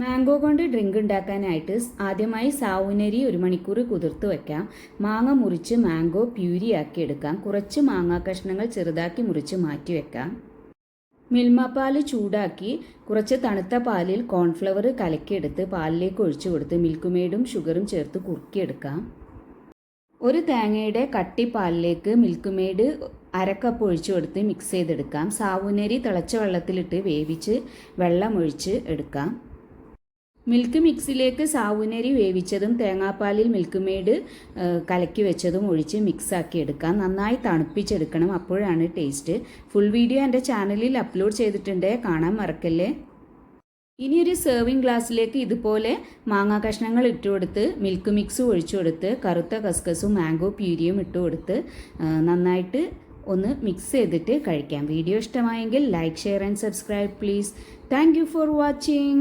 Mango കൊണ്ട് drink ഉണ്ടാക്കാനായിട്ട് ആദ്യമായി സാവുനരി 1 മണിക്കൂർ കുതിർത്ത് വയ്ക്കാം. മാങ്ങ മുറിച്ച് മാംഗോ പ്യൂരിയാക്കി എടുക്കാം. കുറച്ച് മാങ്ങാ കഷ്ണങ്ങൾ ചെറുതാക്കി മുറിച്ച് മാറ്റി വെക്കാം. മിൽമ പാല് ചൂടാക്കി കുറച്ച് തണുത്ത പാലിൽ കോൺഫ്ലവർ കലക്കിയെടുത്ത് പാലിലേക്ക് ഒഴിച്ചു കൊടുത്ത് മിൽക്ക് മെയ്ഡും ഷുഗറും ചേർത്ത് കുറുക്കിയെടുക്കാം. ഒരു തേങ്ങയുടെ കട്ടി പാലിലേക്ക് മിൽക്ക് മെയ്ഡ് 1/2 കപ്പ് ഒഴിച്ചു കൊടുത്ത് മിക്സ് ചെയ്തെടുക്കാം. സാവുനരി തിളച്ച വെള്ളത്തിലിട്ട് വേവിച്ച് വെള്ളമൊഴിച്ച് എടുക്കാം. മിൽക്ക് മിക്സിലേക്ക് സാവുനരി വേവിച്ചതും തേങ്ങാപ്പാലിൽ മിൽക്ക് മെയ്ഡ് കലക്കി വെച്ചതും ഒഴിച്ച് മിക്സാക്കി എടുക്കാം. നന്നായി തണുപ്പിച്ചെടുക്കണം, അപ്പോഴാണ് ടേസ്റ്റ്. ഫുൾ വീഡിയോ എൻ്റെ ചാനലിൽ അപ്ലോഡ് ചെയ്തിട്ടുണ്ട്, കാണാൻ മറക്കല്ലേ. ഇനി ഒരു സെർവിങ് ഗ്ലാസ്സിലേക്ക് ഇതുപോലെ മാങ്ങാ കഷ്ണങ്ങൾ ഇട്ടുകൊടുത്ത് മിൽക്ക് മിക്സ് ഒഴിച്ചു കൊടുത്ത് കറുത്ത കസ്കസും മാംഗോ പ്യൂരിയും ഇട്ടുകൊടുത്ത് നന്നായിട്ട് ഒന്ന് മിക്സ് ചെയ്തിട്ട് കഴിക്കാം. വീഡിയോ ഇഷ്ടമായെങ്കിൽ like, share and subscribe please. Thank you for watching.